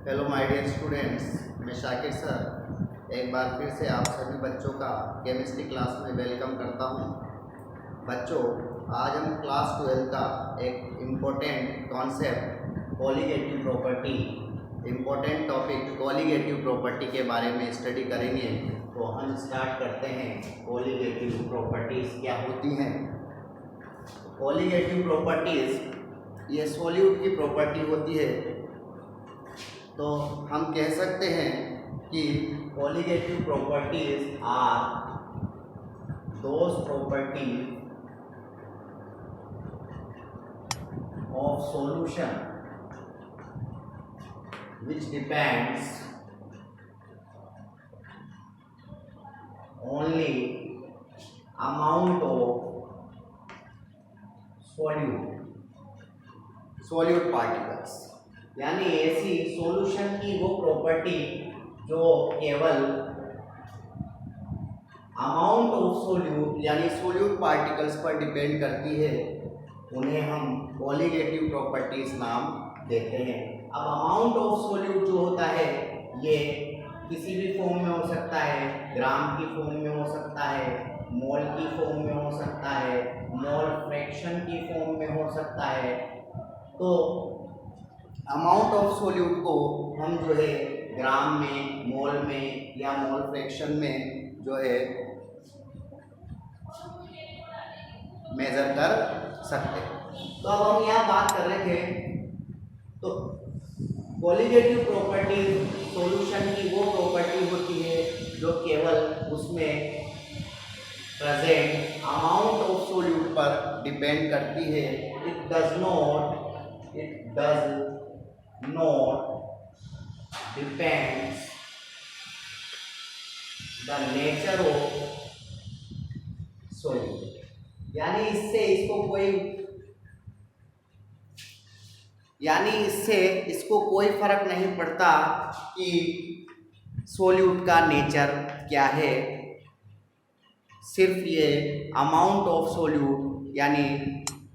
Hello my dear students, मैं Shakir sir एक बार फिर से आप सभी बच्चों का केमिस्ट्री क्लास में वेलकम करता हूं। बच्चों, आज हम क्लास 12 का एक important concept colligative property, important topic colligative property के बारे में स्टडी करेंगे। तो हम स्टार्ट करते हैं। कोलिगेटिव प्रॉपर्टीज़ क्या होती हैं? कोलिगेटिव प्रॉपर्टीज़ ये सॉल्यूट की प्रॉपर्टी होती है। तो हम कह सकते हैं कि colligative properties are those properties of solution which depends only amount of solute particles, यानी ऐसी सॉल्यूशन की वो प्रॉपर्टी जो केवल अमाउंट ऑफ सोल्यूट यानी सोल्यूट पार्टिकल्स पर डिपेंड करती है, उन्हें हम कोलिगेटिव प्रॉपर्टीज नाम देते हैं। अब अमाउंट ऑफ सोल्यूट जो होता है ये किसी भी फॉर्म में हो सकता है, ग्राम की फॉर्म में हो सकता है, मोल की फॉर्म में हो सकता है, मोल फ्रैक्शन की फॉर्म में हो सकता है। तो अमाउंट ऑफ सोल्यूट को हम जो है ग्राम में, मोल में या मोल फ्रैक्शन में जो है मेजर कर सकते हैं। तो अब हम यहाँ बात कर रहे थे, तो कोलिगेटिव प्रॉपर्टी सॉल्यूशन की वो प्रॉपर्टी होती है जो केवल उसमें प्रेजेंट अमाउंट ऑफ सोल्यूट पर डिपेंड करती है। It does not depends the nature of solute, यानी इससे इसको कोई फर्क नहीं पड़ता कि सोल्यूट का नेचर क्या है। सिर्फ ये अमाउंट ऑफ सोल्यूट यानी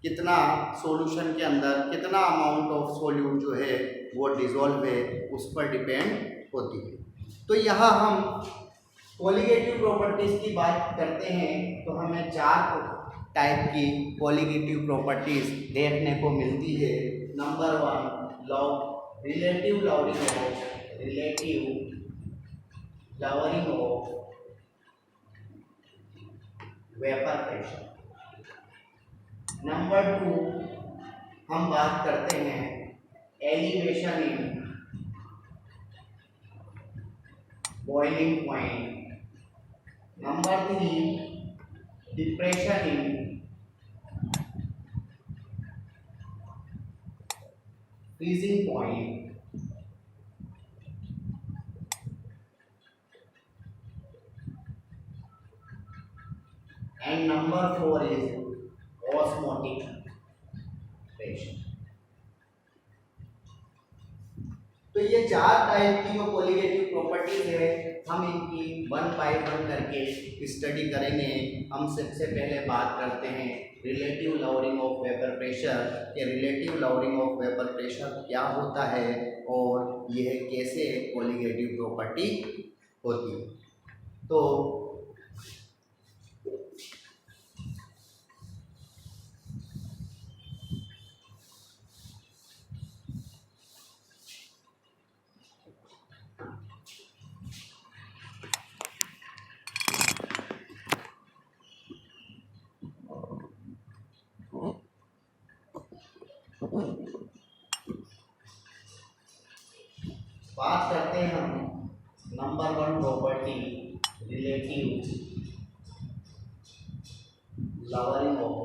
कितना सॉल्यूशन के अंदर कितना अमाउंट ऑफ सोल्यूट जो है वो डिसॉल्व है उस पर डिपेंड होती है। तो यहाँ हम कोलिगेटिव प्रॉपर्टीज की बात करते हैं तो हमें 4 टाइप की कोलिगेटिव प्रॉपर्टीज देखने को मिलती है। Number 1, relative lowering of vapour pressure. Number 2, हम बात करते हैं elevation in boiling point. Number 3, depression in freezing point. And number 4 is osmotic pressure. तो ये 4 टाइप की जो कोलिगेटिव प्रॉपर्टीज है हम इनकी 1 बाय 1 करके स्टडी करेंगे। हम सबसे पहले बात करते हैं relative lowering of vapour pressure कि relative lowering of vapour pressure क्या होता है और यह कैसे कोलिगेटिव प्रॉपर्टी होती है। तो बात करते हैं हम number 1 property relative lowering of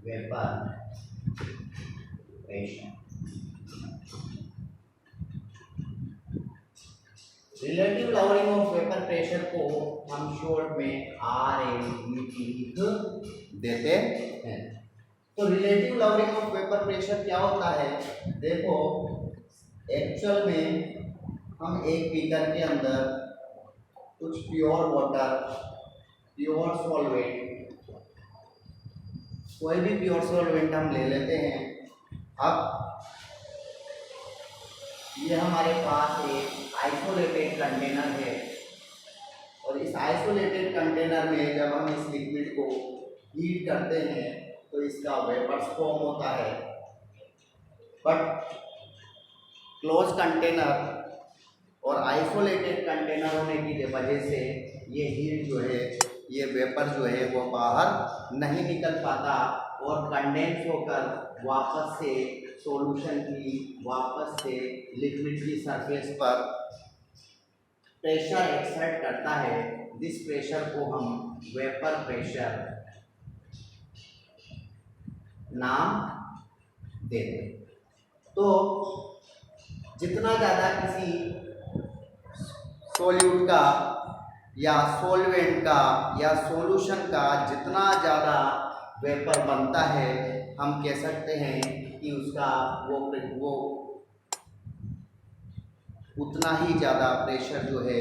vapour pressure. Relative lowering of vapour pressure को हम शॉर्ट में RLVP लिख देते हैं। तो relative lowering of vapour pressure क्या होता है? देखो, एक्चुअल में हम एक बीकर के अंदर कुछ प्योर वाटर, प्योर सॉल्वेंट, कोई भी प्योर सॉल्वेंट हम ले लेते हैं अब ये हमारे पास एक आइसोलेटेड कंटेनर है और इस आइसोलेटेड कंटेनर में जब हम इस लिक्विड को हीट करते हैं तो इसका वेपर्स फॉर्म होता है। बट क्लोज कंटेनर और आइसोलेटेड कंटेनर होने की वजह से ये हीट जो है, ये वेपर जो है वो बाहर नहीं निकल पाता और कंडेंस होकर वापस से सॉल्यूशन की, वापस से लिक्विड की सरफेस पर प्रेशर एक्सर्ट करता है। जिस प्रेशर को हम वेपर प्रेशर नाम देते हैं। तो जितना ज़्यादा किसी सॉल्यूट का या सॉल्वेंट का या सॉल्यूशन का जितना ज़्यादा वेपर बनता है, हम कह सकते हैं कि उसका वो उतना ही ज़्यादा प्रेशर जो है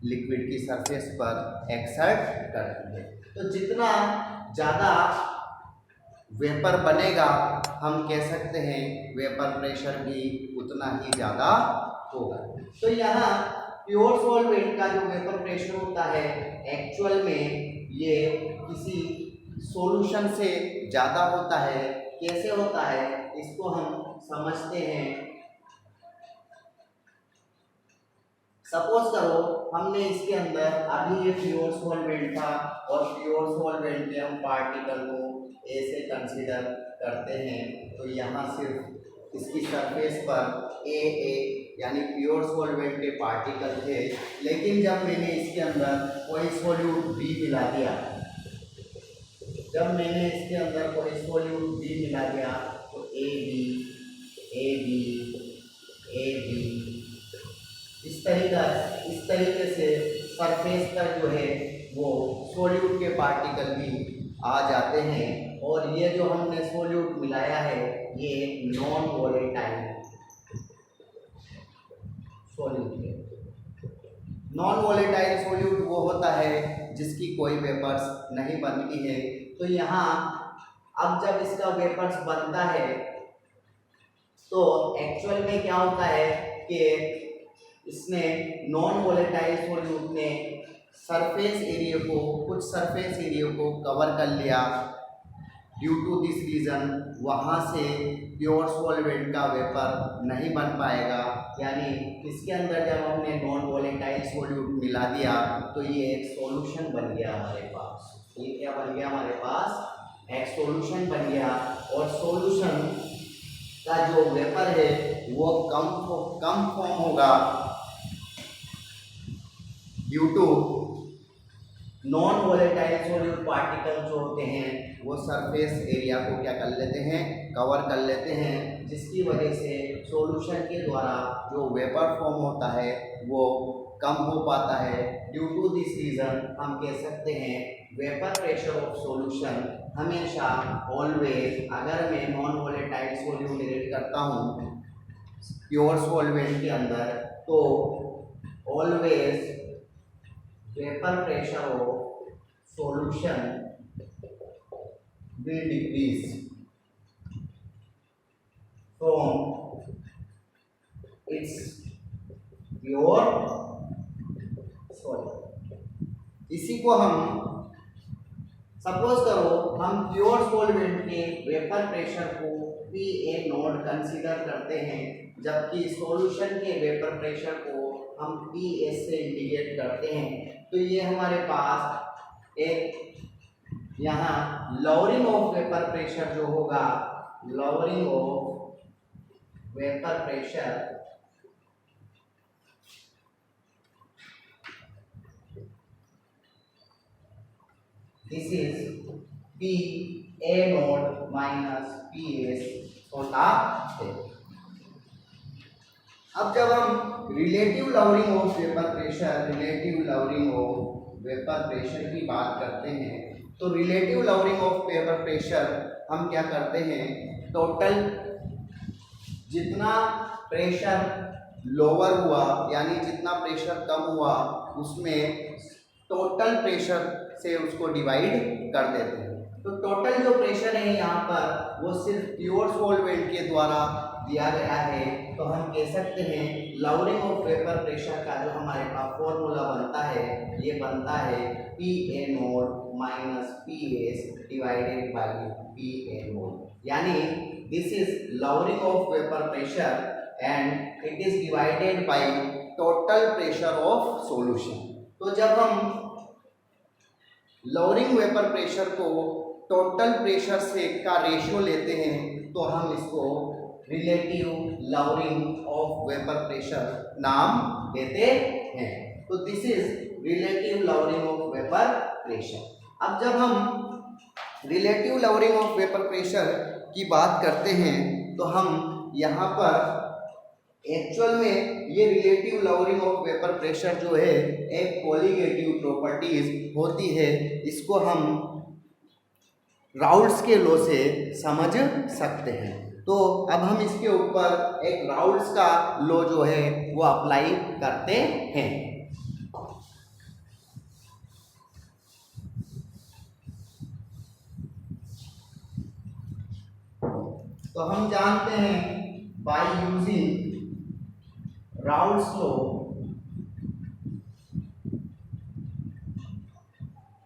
लिक्विड की सरफेस पर एक्सर्ट करती है। तो जितना ज़्यादा वेपर बनेगा, हम कह सकते हैं वेपर प्रेशर भी उतना ही ज़्यादा होगा। तो यहाँ प्योर सॉल्वेंट का जो वेपर प्रेशर होता है, एक्चुअल में ये किसी सॉल्यूशन से ज़्यादा होता है। कैसे होता है इसको हम समझते हैं। सपोज करो हमने इसके अंदर अभी ये प्योर सॉल्वेंट था और प्योर सॉल्वेंट के हम पार्टिकल को ऐसे कंसीडर करते हैं। तो यहाँ सिर्फ इसकी सरफेस पर ए यानी प्योर सॉल्वेंट के पार्टिकल थे, लेकिन जब मैंने इसके अंदर कोई सॉल्यूट बी मिला दिया, मिला दिया तो ए बी इस तरीके से सरफेस पर जो है वो सॉल्यूट के पार्टिकल भी आ जाते हैं। और ये जो हमने सॉल्यूट मिलाया है ये एक नॉन वोलेटाइल सॉल्यूट है। नॉन वोलेटाइल सॉल्यूट वो होता है जिसकी कोई वेपर्स नहीं बनती है। तो यहाँ अब जब इसका वेपर्स बनता है तो एक्चुअल में क्या होता है कि इसने नॉन वोलेटाइल सॉल्यूट ने कुछ सरफेस एरिया को कवर कर लिया। ड्यू टू दिस रीज़न वहाँ से प्योर सॉल्वेंट का वेपर नहीं बन पाएगा। यानी इसके अंदर जब हमने नॉन वोलेटाइल सॉल्यूट मिला दिया तो ये एक सॉल्यूशन बन गया हमारे पास। ये क्या बन गया हमारे पास? एक सॉल्यूशन बन गया। और सॉल्यूशन का जो वेपर है वो कम फॉर्म होगा due to non volatile solute particle जो होते हैं वो सरफेस एरिया को क्या कर लेते हैं? कवर कर लेते हैं, जिसकी वजह से सॉल्यूशन के द्वारा जो वेपर फॉर्म होता है वो कम हो पाता है। ड्यू टू दिस रीज़न हम कह सकते हैं वेपर प्रेशर ऑफ सॉल्यूशन हमेशा ऑलवेज, अगर मैं नॉन वोलेटाइल सॉल्यूट रिलेट करता हूँ प्योर सॉल्वेंट के अंदर, तो always vapour pressure of solution will decrease from its pure solid। इसी को हम सपोज करो हम प्योर सॉल्वेंट के वेपर प्रेशर को PA0 कंसीडर करते हैं, जबकि सॉल्यूशन के वेपर प्रेशर को हम PS से इंडिकेट करते हैं। तो ये हमारे पास एक यहाँ लॉवरिंग ऑफ वेपर प्रेशर जो होगा, lowering of vapour pressure this is PA0 minus PS होता है। अब जब हम relative lowering of vapour pressure की बात करते हैं, तो relative lowering of vapour pressure हम क्या करते हैं, टोटल जितना प्रेशर लोअर हुआ यानी जितना प्रेशर कम हुआ उसमें टोटल प्रेशर से उसको डिवाइड कर देते हैं। तो टोटल जो प्रेशर है यहाँ पर वो सिर्फ प्योर सॉल्वेंट के द्वारा दिया गया है। तो हम कह सकते हैं लवरिंग ऑफ वेपर प्रेशर का जो हमारे पास फॉर्मूला बनता है ये बनता है PA0 minus PS divided by PA0, यानी this is lowering of vapour pressure and it is divided by total pressure of solution. तो जब हम लवरिंग वेपर प्रेशर को टोटल प्रेशर से का रेशियो लेते हैं तो हम इसको relative lowering of vapour pressure नाम देते हैं। तो this is relative lowering of vapour pressure. अब जब हम relative lowering of vapour pressure की बात करते हैं तो हम यहाँ पर एक्चुअल में ये relative lowering of vapour pressure जो है एक कोलिगेटिव प्रॉपर्टीज होती है, इसको हम राउल्स के लॉ से समझ सकते हैं। तो अब हम इसके ऊपर एक राउल्स का लॉ जो है वो अप्लाई करते हैं। तो हम जानते हैं by using Raoult's law,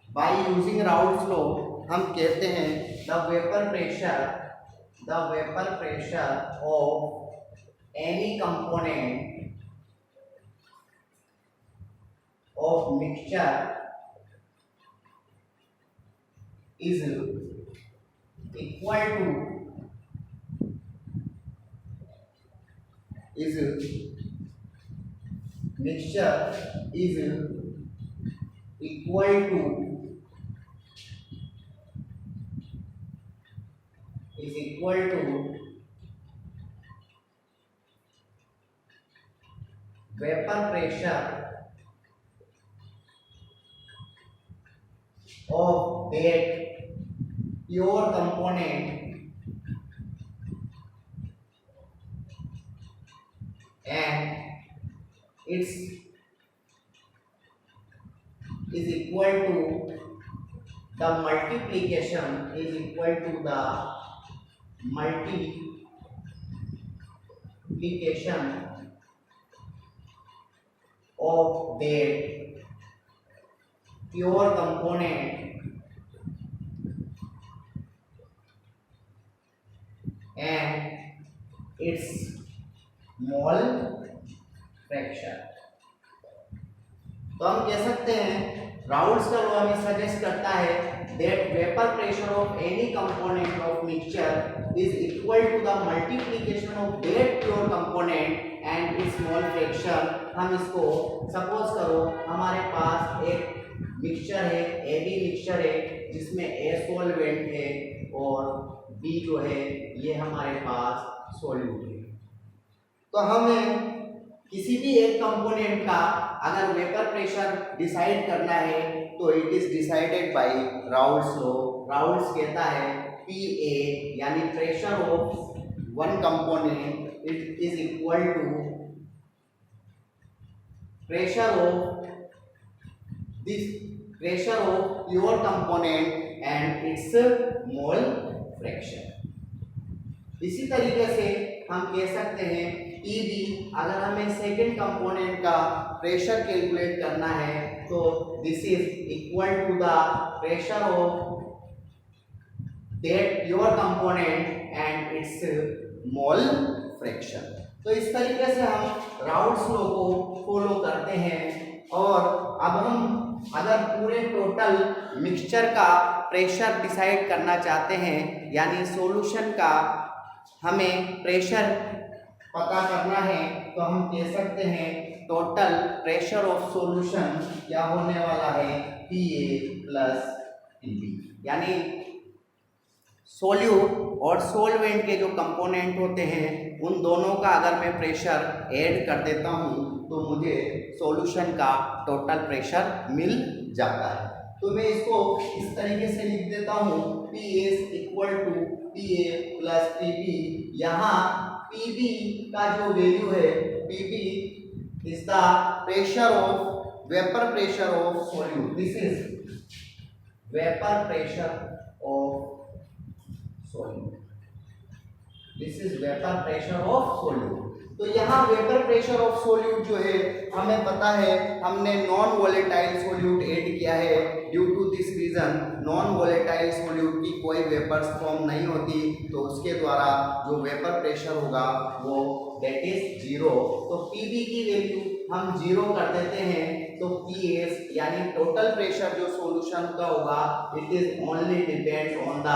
by using Raoult's law हम कहते हैं the vapour pressure of any component of mixture is equal to mixture is equal to vapor pressure of that pure component and it's is equal to the multiplication is equal to the multiplication of that pure component and its mole fraction. तो हम कह सकते हैं Raoul's का law हमें suggest करता है that vapour pressure of any component of mixture is equal to the multiplication of that pure component and its mole fraction. हम इसको सपोज करो हमारे पास एक मिक्सचर है, ए बी मिक्सचर है जिसमें ए सॉल्वेंट है और बी जो है ये हमारे पास सॉल्यूट है। तो हमें किसी भी एक कंपोनेंट का अगर वेपर प्रेशर डिसाइड करना है तो it is decided by Raoult's law. Raoult's कहता है PA यानी pressure of one component it is equal to pressure of pure component and its mole fraction. इसी तरीके से हम कह सकते हैं PB अगर हमें सेकेंड कंपोनेंट का प्रेशर कैलकुलेट करना है तो this is equal to the pressure of that pure component and its mole fraction. तो इस तरीके से हम राउल्स लॉ को फॉलो करते हैं। और अब हम अगर पूरे टोटल मिक्सचर का प्रेशर डिसाइड करना चाहते हैं यानी सॉल्यूशन का हमें प्रेशर पता करना है तो हम कह सकते हैं टोटल प्रेशर ऑफ सॉल्यूशन क्या होने वाला है PA प्लस PB, यानी सोल्यूट और सोलवेंट के जो कंपोनेंट होते हैं उन दोनों का अगर मैं प्रेशर ऐड कर देता हूं तो मुझे सॉल्यूशन का टोटल प्रेशर मिल जाता है। तो मैं इसको इस तरीके से लिख देता हूं PA equal to PA plus PB। यहाँ PB का जो वैल्यू है PB is the pressure of vapour pressure of solute. This is vapour pressure of solute, this is vapour pressure of solute. तो यहाँ वेपर प्रेशर ऑफ सॉल्यूट जो है हमें पता है, हमने नॉन वोलेटाइल सॉल्यूट ऐड किया है। Due to this reason non volatile solute की कोई वेपर्स फॉर्म नहीं होती, तो उसके द्वारा जो वेपर प्रेशर होगा वो दैट इज जीरो। तो पीबी की वैल्यू हम जीरो कर देते हैं, तो पीएस यानी टोटल प्रेशर जो सॉल्यूशन का होगा it is only depends on the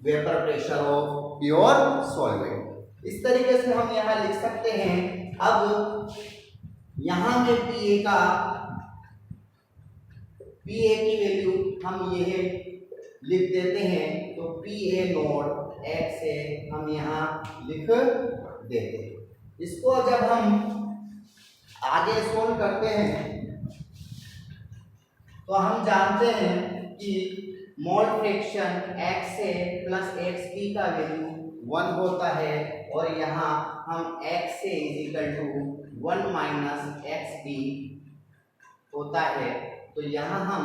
vapour pressure of pure solvent. इस तरीके से हम यहाँ लिख सकते हैं। अब यहाँ में पीए की वैल्यू हम ये लिख देते हैं, तो पीए नोट एक्स से हम यहाँ लिख देते हैं। इसको जब हम आगे सोल्व करते हैं तो हम जानते हैं कि मोल फ्रैक्शन x से प्लस एक्स पी का वैल्यू 1 होता है, और यहाँ हम x से is equal to 1 minus x p होता है। तो यहाँ हम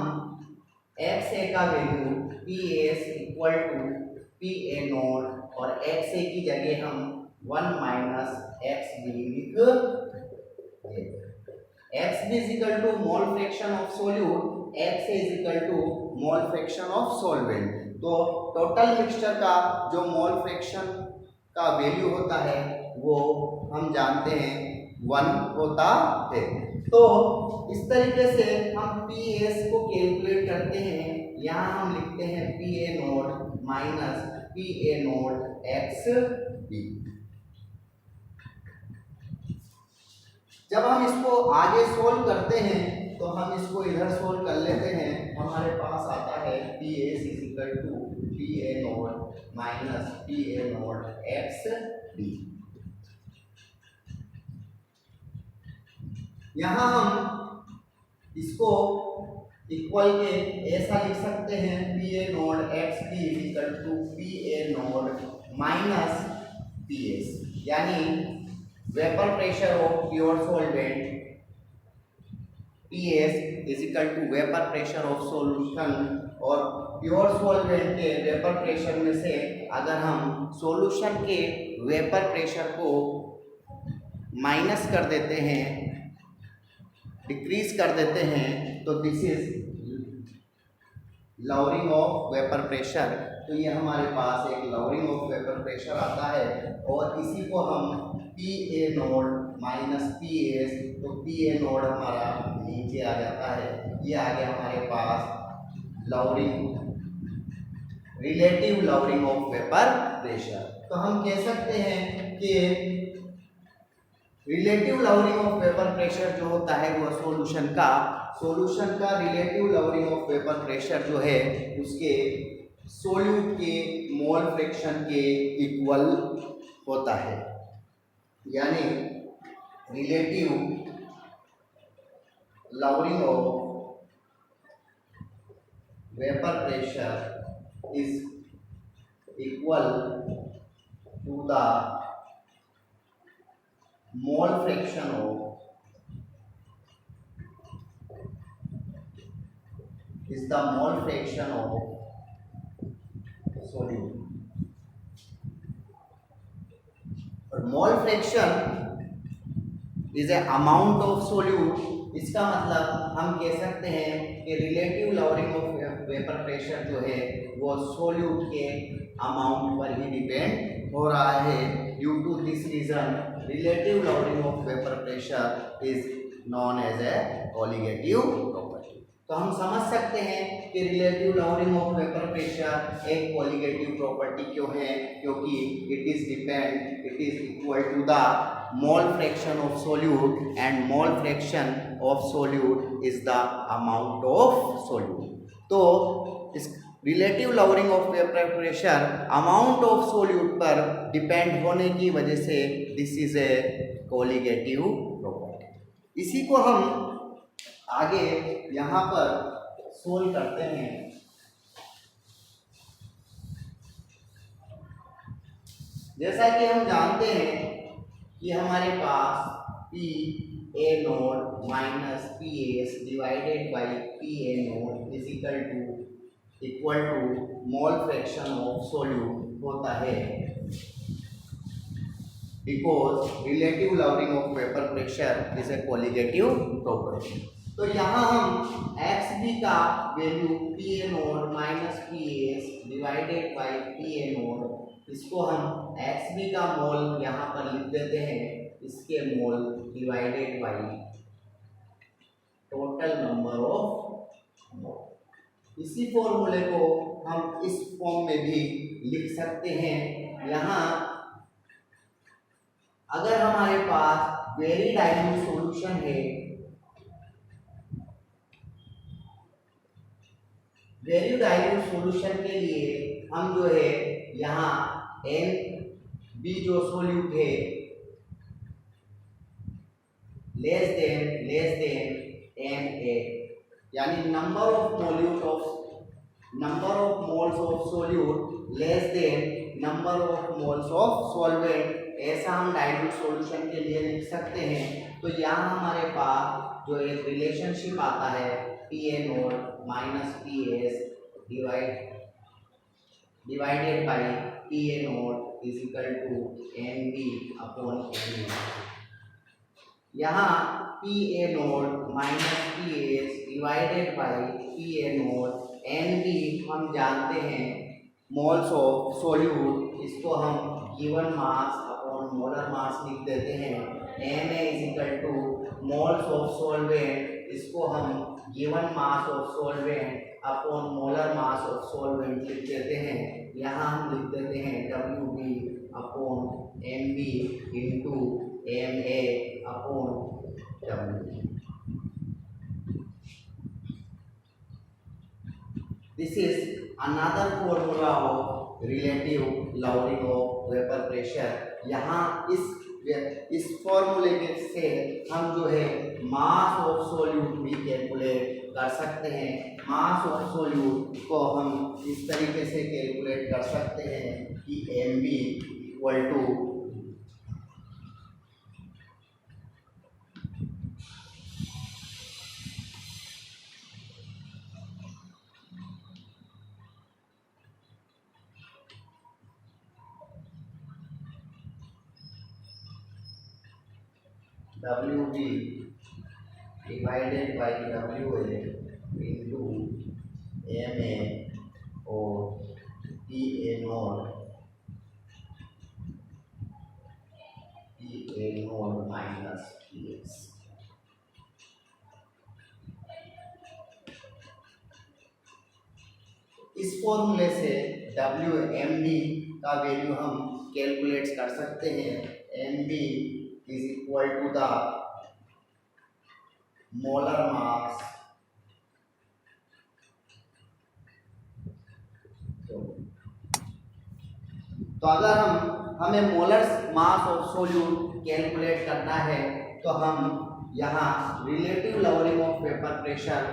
x a का value p s equal to P A naught और x a की जगह हम 1 माइनस एक्स बी लिख x b is equal to mole fraction of solute, x a is equal to mole fraction of solvent. तो total mixture का जो mole fraction का value होता है वो हम जानते हैं 1 होता है। तो इस तरीके से हम पी एस को कैलकुलेट करते हैं। यहाँ हम लिखते हैं P A naught minus P A naught x b. जब हम इसको आगे सोल्व करते हैं तो हम इसको इधर सोल्व कर लेते हैं। हमारे पास आता है P S is equal to P A naught minus P A naught x B. यहाँ हम इसको इक्वल के ऐसा लिख सकते हैं, P A naught x B is equal to P A naught minus P S, यानी vapour pressure of pure solvent Ps is equal to vapour pressure of solution. और प्योर सॉल्वेंट के वेपर प्रेशर में से अगर हम solution के vapour pressure को minus कर देते हैं, डिक्रीज कर देते हैं, तो this is lowering of vapour pressure. तो ये हमारे पास एक लॉवरिंग ऑफ वेपर प्रेशर आता है, और इसी को हम P A naught minus P S, तो पी ए नोड हमारा नीचे आ जाता है। ये आ गया हमारे पास lowering, relative lowering of vapour pressure. तो हम कह सकते हैं कि relative lowering of vapour pressure जो होता है वो सॉल्यूशन का relative lowering of vapour pressure जो है उसके सॉल्यूट के मोल फ्रैक्शन के इक्वल होता है, यानी relative lowering of vapour pressure is equal to the mole fraction of solute. और mole fraction is a amount of solute. इसका मतलब हम कह सकते हैं कि relative lowering of vapour pressure जो है वो सॉल्यूट के अमाउंट पर ही डिपेंड हो रहा है। Due to this reason relative lowering of vapour pressure is known as a colligative property. तो हम समझ सकते हैं कि relative lowering of vapour pressure एक कॉलिगेटिव प्रॉपर्टी क्यों है, क्योंकि it is equal to the mole fraction of solute, and mole fraction of solute is the amount of solute. तो इस relative lowering of vapour pressure amount of solute पर depend होने की वजह से this is a colligative property. इसी को हम आगे यहाँ पर सोल्व करते हैं। जैसा कि हम जानते हैं कि हमारे पास P A naught minus P S divided by P A naught is equal to equal to mole fraction of solute होता है, because relative lowering of vapour pressure is a colligative property. तो यहाँ हम एक्स बी का value P A naught minus P S divided by P A naught, इसको हम X B का मोल यहाँ पर लिख देते हैं, इसके मोल divided by total number of mole. इसी फॉर्मूले को हम इस फॉर्म में भी लिख सकते हैं। यहाँ अगर हमारे पास वेरी डाइल्यूट सॉल्यूशन है, वेरी डाइल्यूट सॉल्यूशन के लिए हम जो है यहाँ एन बी जो सोल्यूट है लेस देन एन ए, यानी number of moles of solute less than number of moles of solvent, ऐसा हम डाइल्यूट सॉल्यूशन के लिए लिख सकते हैं। तो यहाँ हमारे पास जो एक रिलेशनशिप आता है P A naught minus P S divided by P A naught is equal to N B upon N A. यहाँ P A naught minus P S divided by P A naught N B हम जानते हैं moles of solute, इसको हम given mass upon molar mass लिख देते हैं। N A is equal to moles of solvent, इसको हम given mass of solvent upon molar mass of solvent लिख देते हैं। यहाँ हम लिख देते हैं W B upon M B into M A upon W. This is another formula of relative lowering of vapor pressure। यहाँ इस फॉर्मूले से हम जो है मास ऑफ सोल्यूट भी कैलकुलेट कर सकते हैं। मास ऑफ सोल्यूट को हम इस तरीके से कैलकुलेट कर सकते हैं कि M B equal to WB divided by WA into MA और PA नॉट माइनस PS। इस फॉर्मूले से WMB का वैल्यू हम कैलकुलेट कर सकते हैं। MB is equal to the molar mass तो अगर हमें molar mass of solute calculate करना है तो हम यहाँ relative lowering of vapour pressure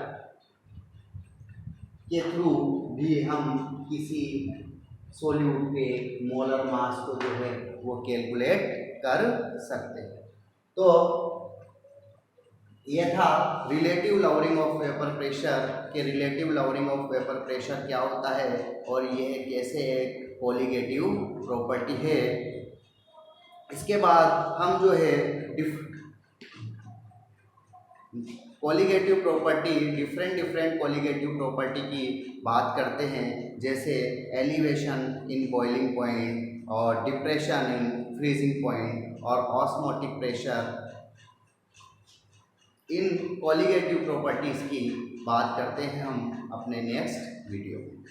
के थ्रू भी हम किसी सोल्यूट के मोलर मास को जो है वो कैलकुलेट कर सकते हैं। तो यह था relative lowering of vapour pressure के relative lowering of vapour pressure क्या होता है और यह कैसे एक कोलिगेटिव प्रॉपर्टी है। इसके बाद हम जो है colligative property different colligative property की बात करते हैं, जैसे एलिवेशन इन बॉइलिंग पॉइंट और डिप्रेशन इन फ्रीजिंग पॉइंट और ऑस्मोटिक प्रेशर। इन कोलिगेटिव प्रॉपर्टीज़ की बात करते हैं हम अपने नेक्स्ट वीडियो में।